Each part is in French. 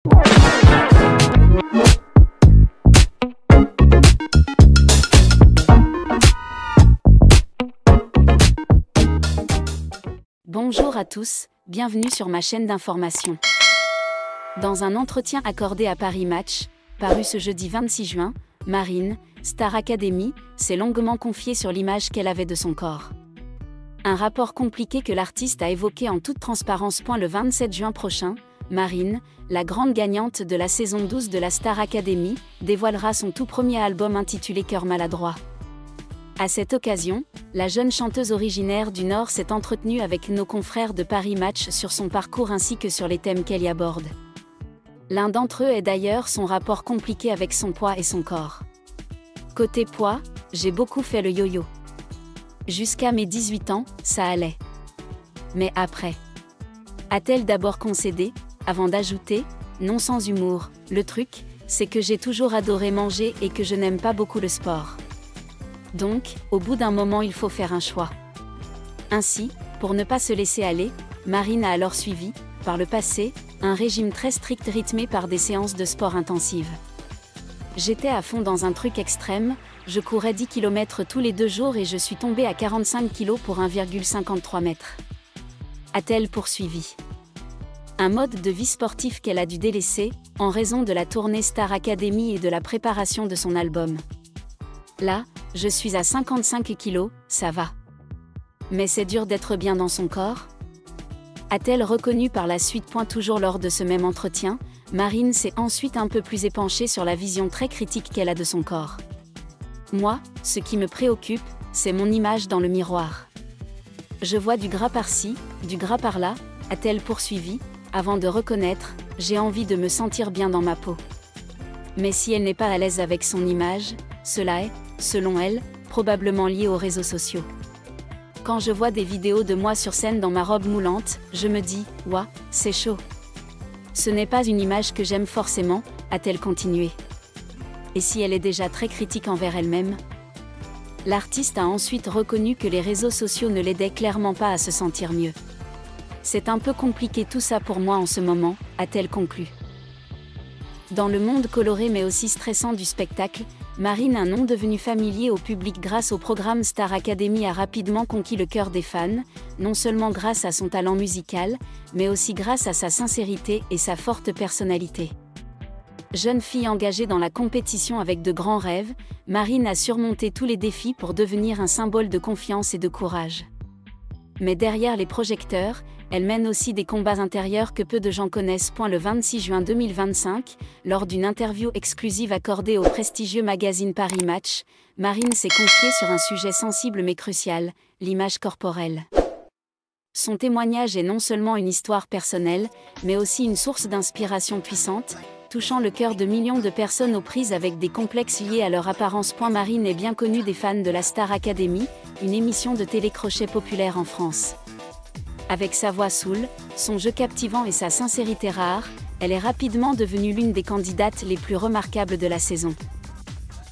Bonjour à tous, bienvenue sur ma chaîne d'information. Dans un entretien accordé à Paris Match, paru ce jeudi 26 juin, Marine, Star Academy, s'est longuement confiée sur l'image qu'elle avait de son corps. Un rapport compliqué que l'artiste a évoqué en toute transparence. Le 27 juin prochain, Marine, la grande gagnante de la saison 12 de la Star Academy, dévoilera son tout premier album intitulé Cœur maladroit. À cette occasion, la jeune chanteuse originaire du Nord s'est entretenue avec nos confrères de Paris Match sur son parcours ainsi que sur les thèmes qu'elle y aborde. L'un d'entre eux est d'ailleurs son rapport compliqué avec son poids et son corps. Côté poids, j'ai beaucoup fait le yo-yo. Jusqu'à mes 18 ans, ça allait. Mais après, a-t-elle d'abord concédé, avant d'ajouter, non sans humour, le truc, c'est que j'ai toujours adoré manger et que je n'aime pas beaucoup le sport. Donc, au bout d'un moment il faut faire un choix. Ainsi, pour ne pas se laisser aller, Marine a alors suivi, par le passé, un régime très strict rythmé par des séances de sport intensives. J'étais à fond dans un truc extrême, je courais 10 km tous les 2 jours et je suis tombée à 45 kg pour 1,53 m. A-t-elle poursuivi. Un mode de vie sportif qu'elle a dû délaisser, en raison de la tournée Star Academy et de la préparation de son album. Là, je suis à 55 kg, ça va. Mais c'est dur d'être bien dans son corps ? A-t-elle reconnu par la suite ? Toujours lors de ce même entretien, Marine s'est ensuite un peu plus épanchée sur la vision très critique qu'elle a de son corps. Moi, ce qui me préoccupe, c'est mon image dans le miroir. Je vois du gras par-ci, du gras par-là, a-t-elle poursuivi, avant de reconnaître, j'ai envie de me sentir bien dans ma peau. Mais si elle n'est pas à l'aise avec son image, cela est, selon elle, probablement lié aux réseaux sociaux. Quand je vois des vidéos de moi sur scène dans ma robe moulante, je me dis, ouah, c'est chaud. Ce n'est pas une image que j'aime forcément, a-t-elle continué. Et si elle est déjà très critique envers elle-même ? L'artiste a ensuite reconnu que les réseaux sociaux ne l'aidaient clairement pas à se sentir mieux. C'est un peu compliqué tout ça pour moi en ce moment, a-t-elle conclu. Dans le monde coloré mais aussi stressant du spectacle, Marine, un nom devenu familier au public grâce au programme Star Academy, a rapidement conquis le cœur des fans, non seulement grâce à son talent musical, mais aussi grâce à sa sincérité et sa forte personnalité. Jeune fille engagée dans la compétition avec de grands rêves, Marine a surmonté tous les défis pour devenir un symbole de confiance et de courage. Mais derrière les projecteurs, elle mène aussi des combats intérieurs que peu de gens connaissent. Le 26 juin 2025, lors d'une interview exclusive accordée au prestigieux magazine Paris Match, Marine s'est confiée sur un sujet sensible mais crucial, l'image corporelle. Son témoignage est non seulement une histoire personnelle, mais aussi une source d'inspiration puissante, touchant le cœur de millions de personnes aux prises avec des complexes liés à leur apparence. Marine est bien connue des fans de la Star Academy, une émission de télécrochet populaire en France. Avec sa voix soul, son jeu captivant et sa sincérité rare, elle est rapidement devenue l'une des candidates les plus remarquables de la saison.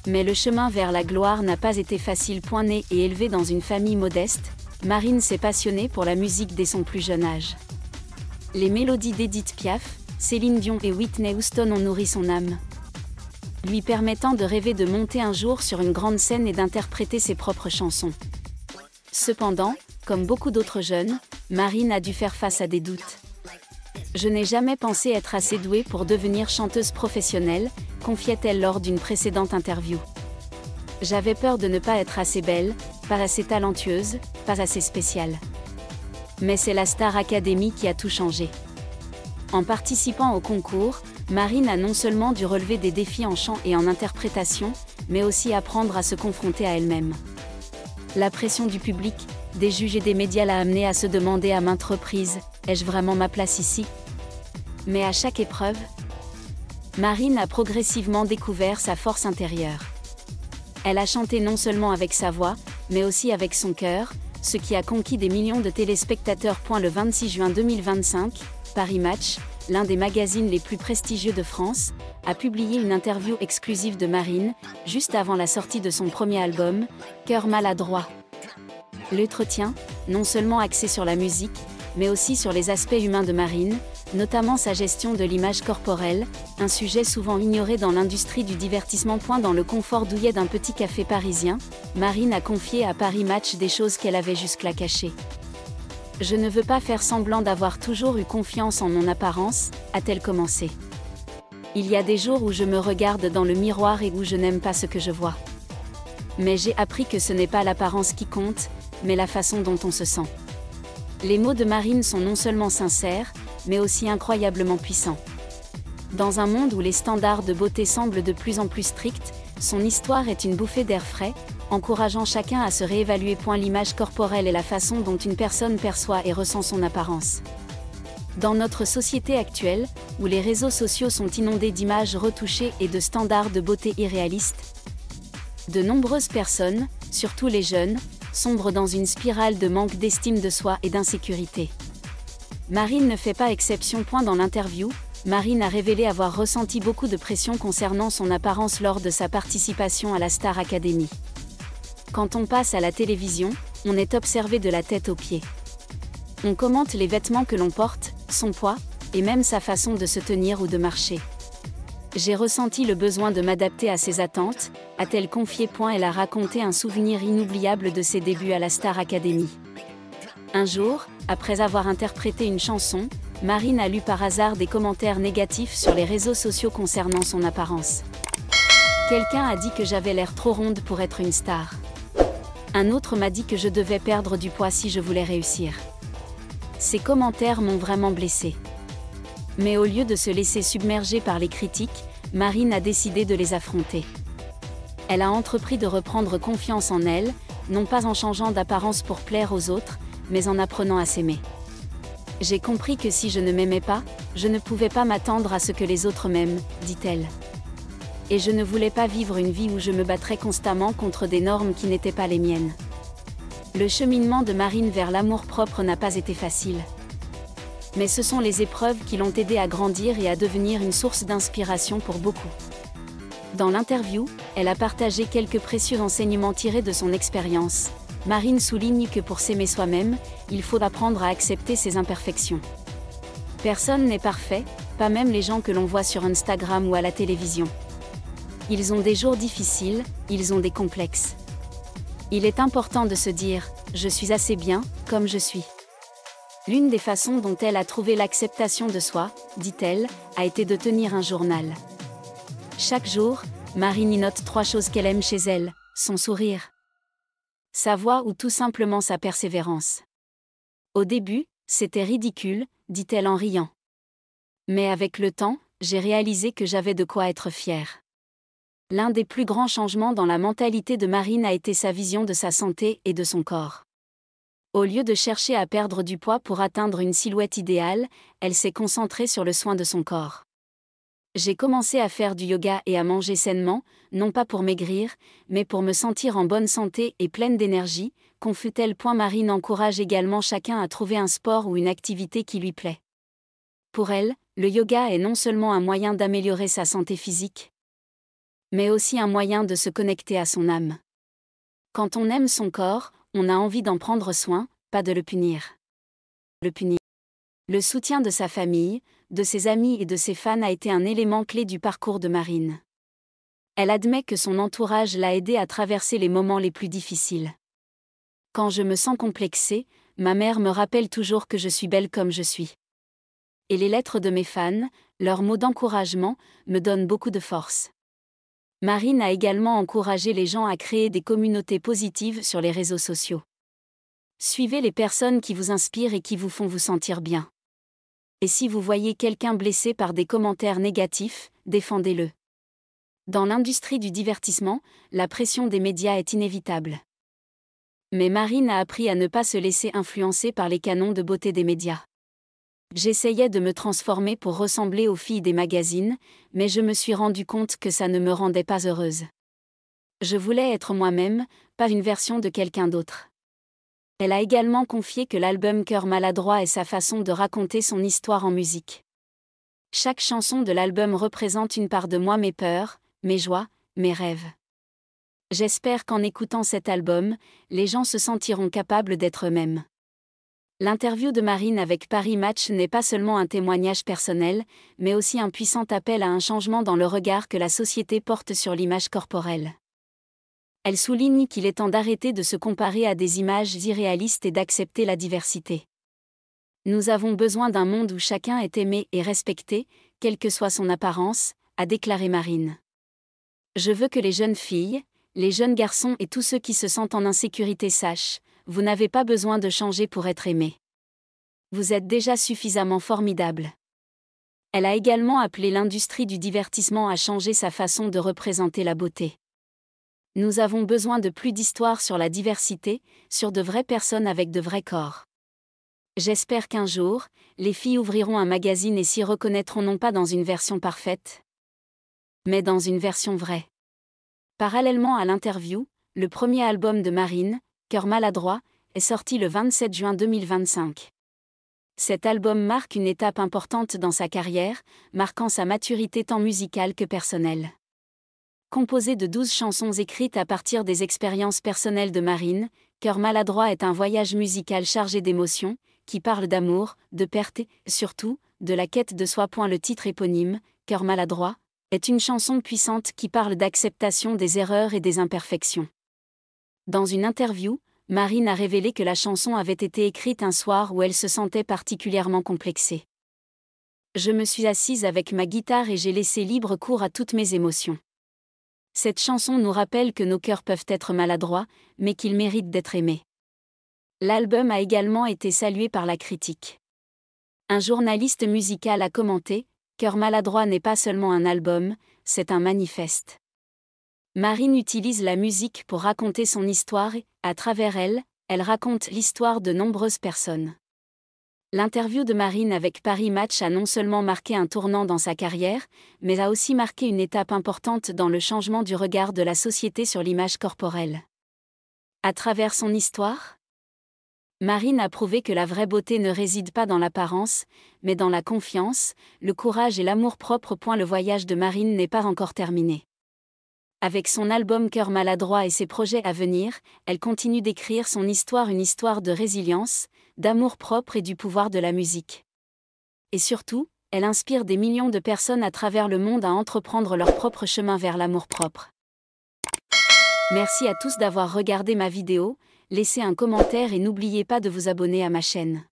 Mais le chemin vers la gloire n'a pas été facile. Née et élevée dans une famille modeste, Marine s'est passionnée pour la musique dès son plus jeune âge. Les mélodies d'Edith Piaf, Céline Dion et Whitney Houston ont nourri son âme, lui permettant de rêver de monter un jour sur une grande scène et d'interpréter ses propres chansons. Cependant, comme beaucoup d'autres jeunes, Marine a dû faire face à des doutes. Je n'ai jamais pensé être assez douée pour devenir chanteuse professionnelle, confiait-elle lors d'une précédente interview. J'avais peur de ne pas être assez belle, pas assez talentueuse, pas assez spéciale. Mais c'est la Star Academy qui a tout changé. En participant au concours, Marine a non seulement dû relever des défis en chant et en interprétation, mais aussi apprendre à se confronter à elle-même. La pression du public, des juges et des médias l'a amenée à se demander à maintes reprises, ai-je vraiment ma place ici ? Mais à chaque épreuve, Marine a progressivement découvert sa force intérieure. Elle a chanté non seulement avec sa voix, mais aussi avec son cœur, ce qui a conquis des millions de téléspectateurs. Le 26 juin 2025, Paris Match, l'un des magazines les plus prestigieux de France, a publié une interview exclusive de Marine, juste avant la sortie de son premier album, Cœur maladroit. L'entretien, non seulement axé sur la musique, mais aussi sur les aspects humains de Marine, notamment sa gestion de l'image corporelle, un sujet souvent ignoré dans l'industrie du divertissement. Dans le confort douillet d'un petit café parisien, Marine a confié à Paris Match des choses qu'elle avait jusque-là cachées. « Je ne veux pas faire semblant d'avoir toujours eu confiance en mon apparence », a-t-elle commencé. « Il y a des jours où je me regarde dans le miroir et où je n'aime pas ce que je vois. Mais j'ai appris que ce n'est pas l'apparence qui compte, mais la façon dont on se sent. » Les mots de Marine sont non seulement sincères, mais aussi incroyablement puissants. Dans un monde où les standards de beauté semblent de plus en plus stricts, son histoire est une bouffée d'air frais, encourageant chacun à se réévaluer. L'image corporelle est la façon dont une personne perçoit et ressent son apparence. Dans notre société actuelle, où les réseaux sociaux sont inondés d'images retouchées et de standards de beauté irréalistes, de nombreuses personnes, surtout les jeunes, sombrent dans une spirale de manque d'estime de soi et d'insécurité. Marine ne fait pas exception. Dans l'interview, Marine a révélé avoir ressenti beaucoup de pression concernant son apparence lors de sa participation à la Star Academy. Quand on passe à la télévision, on est observé de la tête aux pieds. On commente les vêtements que l'on porte, son poids, et même sa façon de se tenir ou de marcher. J'ai ressenti le besoin de m'adapter à ces attentes, a-t-elle confié. Elle a raconté un souvenir inoubliable de ses débuts à la Star Academy. Un jour, après avoir interprété une chanson, Marine a lu par hasard des commentaires négatifs sur les réseaux sociaux concernant son apparence. Quelqu'un a dit que j'avais l'air trop ronde pour être une star. Un autre m'a dit que je devais perdre du poids si je voulais réussir. Ces commentaires m'ont vraiment blessée. Mais au lieu de se laisser submerger par les critiques, Marine a décidé de les affronter. Elle a entrepris de reprendre confiance en elle, non pas en changeant d'apparence pour plaire aux autres, mais en apprenant à s'aimer. J'ai compris que si je ne m'aimais pas, je ne pouvais pas m'attendre à ce que les autres m'aiment, dit-elle. Et je ne voulais pas vivre une vie où je me battrais constamment contre des normes qui n'étaient pas les miennes. Le cheminement de Marine vers l'amour-propre n'a pas été facile. Mais ce sont les épreuves qui l'ont aidée à grandir et à devenir une source d'inspiration pour beaucoup. Dans l'interview, elle a partagé quelques précieux enseignements tirés de son expérience. Marine souligne que pour s'aimer soi-même, il faut apprendre à accepter ses imperfections. Personne n'est parfait, pas même les gens que l'on voit sur Instagram ou à la télévision. Ils ont des jours difficiles, ils ont des complexes. Il est important de se dire « je suis assez bien, comme je suis ». L'une des façons dont elle a trouvé l'acceptation de soi, dit-elle, a été de tenir un journal. Chaque jour, Marine y note 3 choses qu'elle aime chez elle, son sourire, sa voix ou tout simplement sa persévérance. Au début, c'était ridicule, dit-elle en riant. Mais avec le temps, j'ai réalisé que j'avais de quoi être fière. L'un des plus grands changements dans la mentalité de Marine a été sa vision de sa santé et de son corps. Au lieu de chercher à perdre du poids pour atteindre une silhouette idéale, elle s'est concentrée sur le soin de son corps. J'ai commencé à faire du yoga et à manger sainement, non pas pour maigrir, mais pour me sentir en bonne santé et pleine d'énergie, confie-t-elle. Marine encourage également chacun à trouver un sport ou une activité qui lui plaît. Pour elle, le yoga est non seulement un moyen d'améliorer sa santé physique, mais aussi un moyen de se connecter à son âme. Quand on aime son corps, on a envie d'en prendre soin, pas de le punir. Le soutien de sa famille, de ses amis et de ses fans a été un élément clé du parcours de Marine. Elle admet que son entourage l'a aidée à traverser les moments les plus difficiles. Quand je me sens complexée, ma mère me rappelle toujours que je suis belle comme je suis. Et les lettres de mes fans, leurs mots d'encouragement, me donnent beaucoup de force. Marine a également encouragé les gens à créer des communautés positives sur les réseaux sociaux. Suivez les personnes qui vous inspirent et qui vous font vous sentir bien. Et si vous voyez quelqu'un blessé par des commentaires négatifs, défendez-le. Dans l'industrie du divertissement, la pression des médias est inévitable. Mais Marine a appris à ne pas se laisser influencer par les canons de beauté des médias. J'essayais de me transformer pour ressembler aux filles des magazines, mais je me suis rendu compte que ça ne me rendait pas heureuse. Je voulais être moi-même, pas une version de quelqu'un d'autre. Elle a également confié que l'album Cœur maladroit est sa façon de raconter son histoire en musique. Chaque chanson de l'album représente une part de moi, mes peurs, mes joies, mes rêves. J'espère qu'en écoutant cet album, les gens se sentiront capables d'être eux-mêmes. L'interview de Marine avec Paris Match n'est pas seulement un témoignage personnel, mais aussi un puissant appel à un changement dans le regard que la société porte sur l'image corporelle. Elle souligne qu'il est temps d'arrêter de se comparer à des images irréalistes et d'accepter la diversité. Nous avons besoin d'un monde où chacun est aimé et respecté, quelle que soit son apparence, a déclaré Marine. Je veux que les jeunes filles, les jeunes garçons et tous ceux qui se sentent en insécurité sachent, vous n'avez pas besoin de changer pour être aimé. Vous êtes déjà suffisamment formidable. Elle a également appelé l'industrie du divertissement à changer sa façon de représenter la beauté. Nous avons besoin de plus d'histoires sur la diversité, sur de vraies personnes avec de vrais corps. J'espère qu'un jour, les filles ouvriront un magazine et s'y reconnaîtront non pas dans une version parfaite, mais dans une version vraie. Parallèlement à l'interview, le premier album de Marine, Cœur maladroit, est sorti le 27 juin 2025. Cet album marque une étape importante dans sa carrière, marquant sa maturité tant musicale que personnelle. Composé de 12 chansons écrites à partir des expériences personnelles de Marine, Cœur maladroit est un voyage musical chargé d'émotions, qui parle d'amour, de perte et, surtout, de la quête de soi. Le titre éponyme, Cœur maladroit, est une chanson puissante qui parle d'acceptation des erreurs et des imperfections. Dans une interview, Marine a révélé que la chanson avait été écrite un soir où elle se sentait particulièrement complexée. Je me suis assise avec ma guitare et j'ai laissé libre cours à toutes mes émotions. Cette chanson nous rappelle que nos cœurs peuvent être maladroits, mais qu'ils méritent d'être aimés. L'album a également été salué par la critique. Un journaliste musical a commenté « Cœur maladroit n'est pas seulement un album, c'est un manifeste ». Marine utilise la musique pour raconter son histoire et, à travers elle, elle raconte l'histoire de nombreuses personnes. L'interview de Marine avec Paris Match a non seulement marqué un tournant dans sa carrière, mais a aussi marqué une étape importante dans le changement du regard de la société sur l'image corporelle. À travers son histoire, Marine a prouvé que la vraie beauté ne réside pas dans l'apparence, mais dans la confiance, le courage et l'amour-propre. Le voyage de Marine n'est pas encore terminé. Avec son album Cœur maladroit et ses projets à venir, elle continue d'écrire son histoire, une histoire de résilience, d'amour-propre et du pouvoir de la musique. Et surtout, elle inspire des millions de personnes à travers le monde à entreprendre leur propre chemin vers l'amour-propre. Merci à tous d'avoir regardé ma vidéo, laissez un commentaire et n'oubliez pas de vous abonner à ma chaîne.